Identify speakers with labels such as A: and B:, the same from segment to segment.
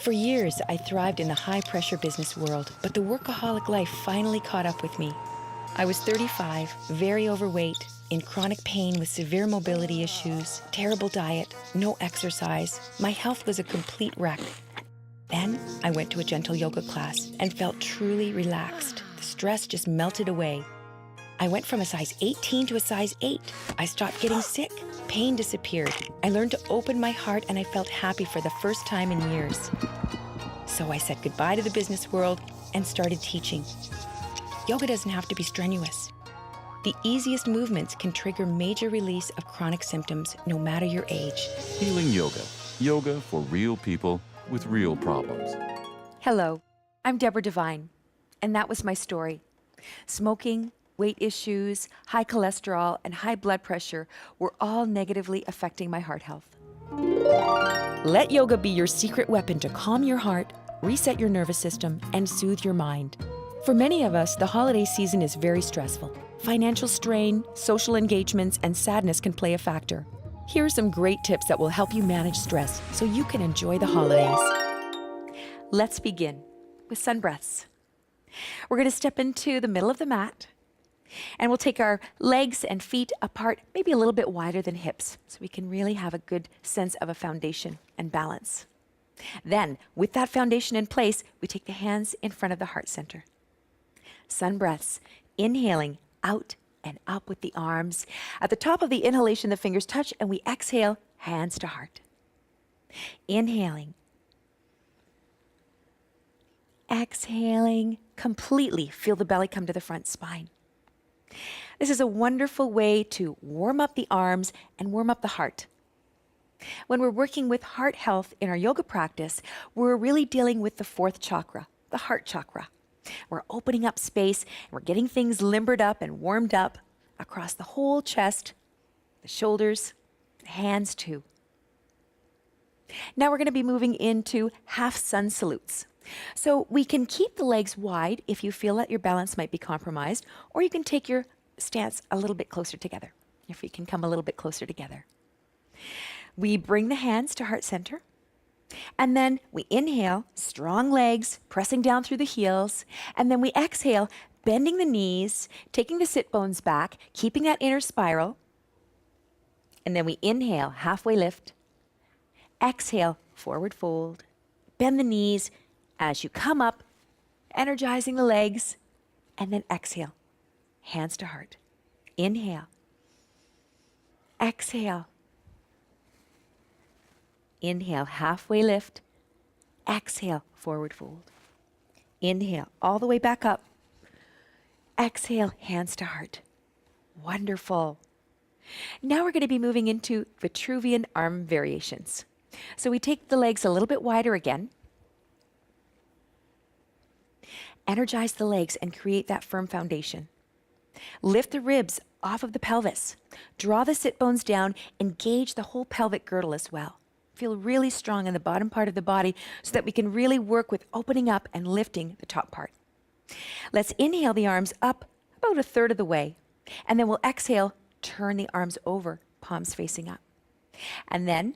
A: For years, I thrived in the high-pressure business world, but the workaholic life finally caught up with me. I was 35, very overweight, in chronic pain with severe mobility issues, terrible diet, no exercise. My health was a complete wreck. Then I went to a gentle yoga class and felt truly relaxed. The stress just melted away. I went from a size 18 to a size 8. I stopped getting sick. Pain disappeared. I learned to open my heart and I felt happy for the first time in years. So I said goodbye to the business world and started teaching. Yoga doesn't have to be strenuous. The easiest movements can trigger major release of chronic symptoms no matter your age.
B: Healing Yoga. Yoga for real people with real problems.
A: Hello, I'm Deborah Devine, and that was my story. Smoking, weight issues, high cholesterol, and high blood pressure were all negatively affecting my heart health. Let yoga be your secret weapon to calm your heart, reset your nervous system, and soothe your mind. For many of us, the holiday season is very stressful. Financial strain, social engagements, and sadness can play a factor. Here are some great tips that will help you manage stress so you can enjoy the holidays. Let's begin with sun breaths. We're going to step into the middle of the mat, and we'll take our legs and feet apart, maybe a little bit wider than hips, so we can really have a good sense of a foundation and balance. Then, with that foundation in place, we take the hands in front of the heart center. Sun breaths, inhaling out and up with the arms. At the top of the inhalation, the fingers touch, and we exhale, hands to heart. Inhaling. Exhaling, completely feel the belly come to the front spine. This is a wonderful way to warm up the arms and warm up the heart. When we're working with heart health in our yoga practice, we're really dealing with the fourth chakra, the heart chakra. We're opening up space, and we're getting things limbered up and warmed up across the whole chest, the shoulders, the hands too. Now we're going to be moving into half sun salutes. So we can keep the legs wide if you feel that your balance might be compromised, or you can take your stance a little bit closer together. Your feet can come a little bit closer together. We bring the hands to heart center, and then we inhale, strong legs, pressing down through the heels, and then we exhale, bending the knees, taking the sit bones back, keeping that inner spiral, and then we inhale, halfway lift, exhale, forward fold, bend the knees as you come up, energizing the legs, and then exhale, hands to heart. Inhale, exhale, inhale, halfway lift, exhale, forward fold. Inhale, all the way back up. Exhale, hands to heart. Wonderful. Now we're going to be moving into Vitruvian arm variations. So we take the legs a little bit wider again. Energize the legs and create that firm foundation. Lift the ribs off of the pelvis. Draw the sit bones down. Engage the whole pelvic girdle as well. Feel really strong in the bottom part of the body so that we can really work with opening up and lifting the top part. Let's inhale the arms up about a third of the way, and then we'll exhale, turn the arms over, palms facing up. And then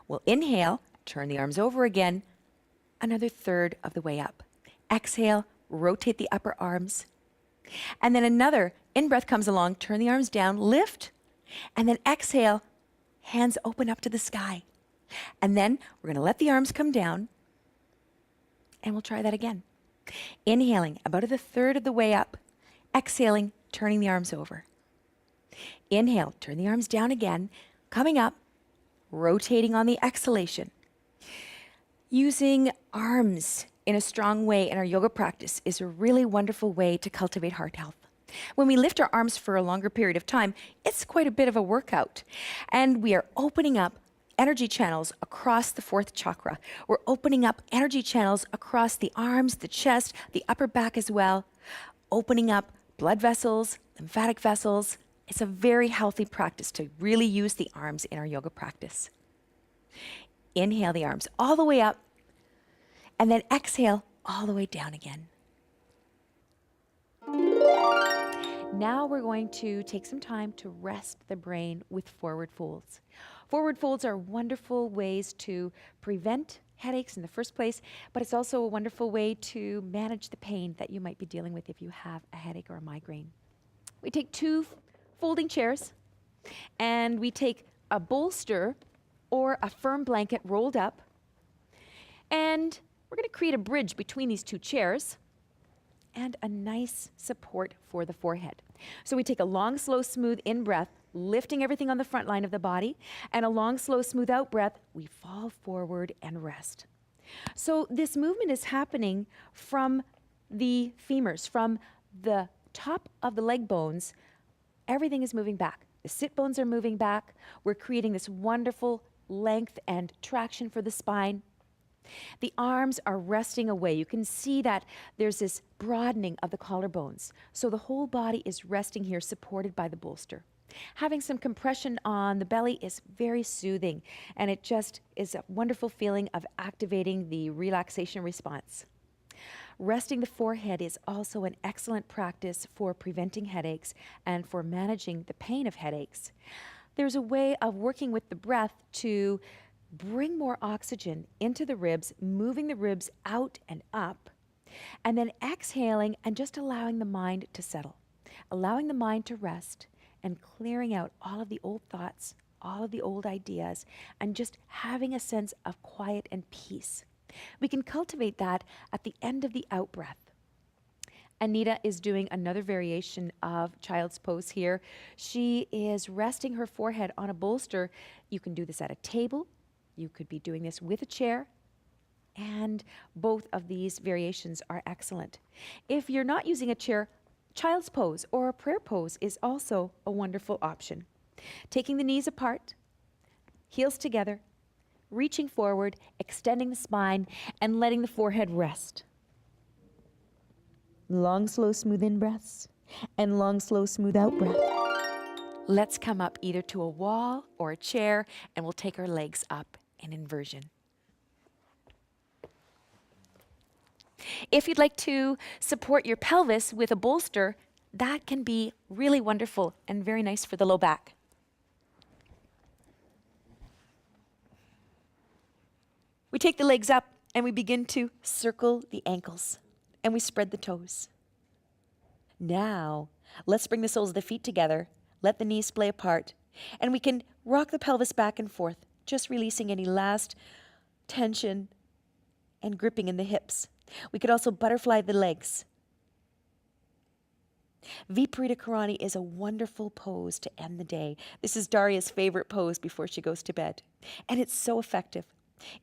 A: we'll inhale, turn the arms over again, another third of the way up. Exhale, rotate the upper arms. And then another in-breath comes along, turn the arms down, lift, and then exhale, hands open up to the sky. And then we're going to let the arms come down, and we'll try that again. Inhaling about a third of the way up. Exhaling, turning the arms over. Inhale, turn the arms down again, coming up, rotating on the exhalation. Using arms in a strong way in our yoga practice is a really wonderful way to cultivate heart health. When we lift our arms for a longer period of time, it's quite a bit of a workout. And we are opening up energy channels across the fourth chakra. We're opening up energy channels across the arms, the chest, the upper back as well, opening up blood vessels, lymphatic vessels. It's a very healthy practice to really use the arms in our yoga practice. Inhale the arms all the way up, and then exhale all the way down again. Now we're going to take some time to rest the brain with forward folds. Forward folds are wonderful ways to prevent headaches in the first place, but it's also a wonderful way to manage the pain that you might be dealing with if you have a headache or a migraine. We take two folding chairs and we take a bolster or a firm blanket rolled up, and we're going to create a bridge between these two chairs and a nice support for the forehead. So we take a long, slow, smooth in breath, lifting everything on the front line of the body, and a long, slow, smooth out breath, we fall forward and rest. So this movement is happening from the femurs, from the top of the leg bones. Everything is moving back. The sit bones are moving back. We're creating this wonderful length and traction for the spine. The arms are resting away. You can see that there's this broadening of the collarbones. So the whole body is resting here, supported by the bolster. Having some compression on the belly is very soothing, and it just is a wonderful feeling of activating the relaxation response. Resting the forehead is also an excellent practice for preventing headaches and for managing the pain of headaches. There's a way of working with the breath to bring more oxygen into the ribs, moving the ribs out and up, and then exhaling and just allowing the mind to settle, allowing the mind to rest and clearing out all of the old thoughts, all of the old ideas, and just having a sense of quiet and peace. We can cultivate that at the end of the out breath. Anita is doing another variation of child's pose here. She is resting her forehead on a bolster. You can do this at a table. You could be doing this with a chair. And both of these variations are excellent. If you're not using a chair, child's pose or a prayer pose is also a wonderful option. Taking the knees apart, heels together, reaching forward, extending the spine, and letting the forehead rest. Long, slow, smooth in breaths, and long, slow, smooth out breath. Let's come up either to a wall or a chair, and we'll take our legs up in inversion. If you'd like to support your pelvis with a bolster, that can be really wonderful and very nice for the low back. We take the legs up and we begin to circle the ankles and we spread the toes. Now, let's bring the soles of the feet together, let the knees splay apart, and we can rock the pelvis back and forth, just releasing any last tension and gripping in the hips. We could also butterfly the legs. Viparita Karani is a wonderful pose to end the day. This is Daria's favorite pose before she goes to bed. And it's so effective.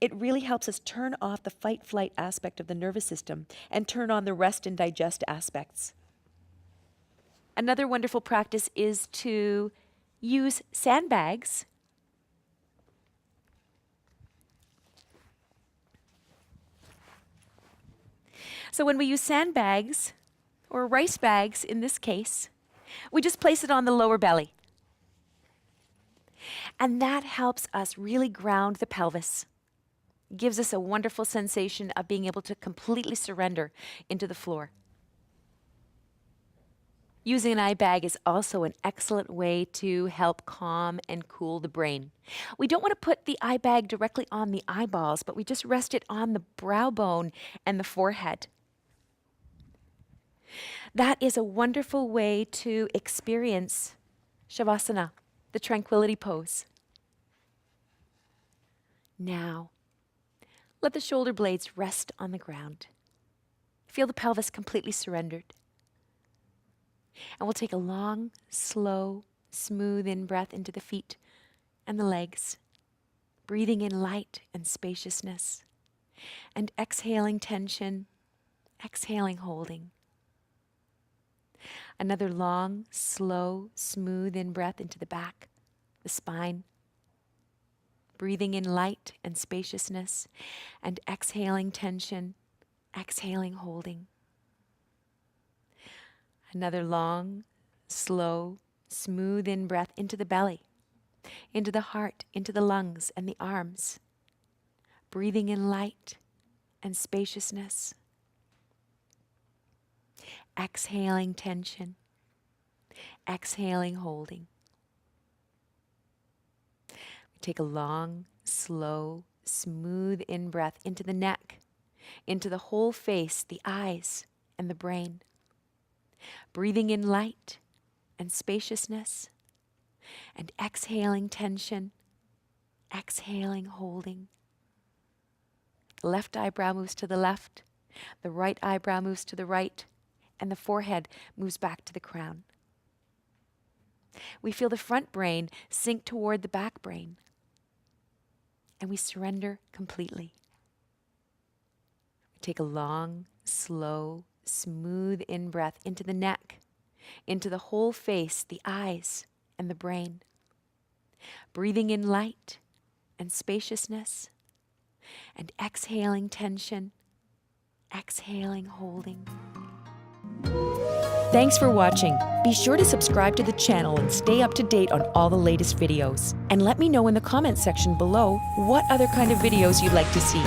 A: It really helps us turn off the fight-flight aspect of the nervous system and turn on the rest and digest aspects. Another wonderful practice is to use sandbags So when we use sandbags, or rice bags in this case, we just place it on the lower belly. And that helps us really ground the pelvis. Gives us a wonderful sensation of being able to completely surrender into the floor. Using an eye bag is also an excellent way to help calm and cool the brain. We don't want to put the eye bag directly on the eyeballs, but we just rest it on the brow bone and the forehead. That is a wonderful way to experience Shavasana, the tranquility pose. Now, let the shoulder blades rest on the ground. Feel the pelvis completely surrendered. And we'll take a long, slow, smooth in-breath into the feet and the legs, breathing in light and spaciousness, and exhaling tension, exhaling holding. Another long, slow, smooth in-breath into the back, the spine, breathing in light and spaciousness, and exhaling tension, exhaling holding. Another long, slow, smooth in-breath into the belly, into the heart, into the lungs and the arms, breathing in light and spaciousness. Exhaling tension, exhaling holding. We take a long, slow, smooth in-breath into the neck, into the whole face, the eyes, and the brain. Breathing in light and spaciousness, and exhaling tension, exhaling holding. The left eyebrow moves to the left, the right eyebrow moves to the right, and the forehead moves back to the crown. We feel the front brain sink toward the back brain, and we surrender completely. We take a long, slow, smooth in-breath into the neck, into the whole face, the eyes, and the brain. Breathing in light and spaciousness, and exhaling tension, exhaling holding. Thanks for watching. Be sure to subscribe to the channel and stay up to date on all the latest videos. And let me know in the comments section below what other kind of videos you'd like to see.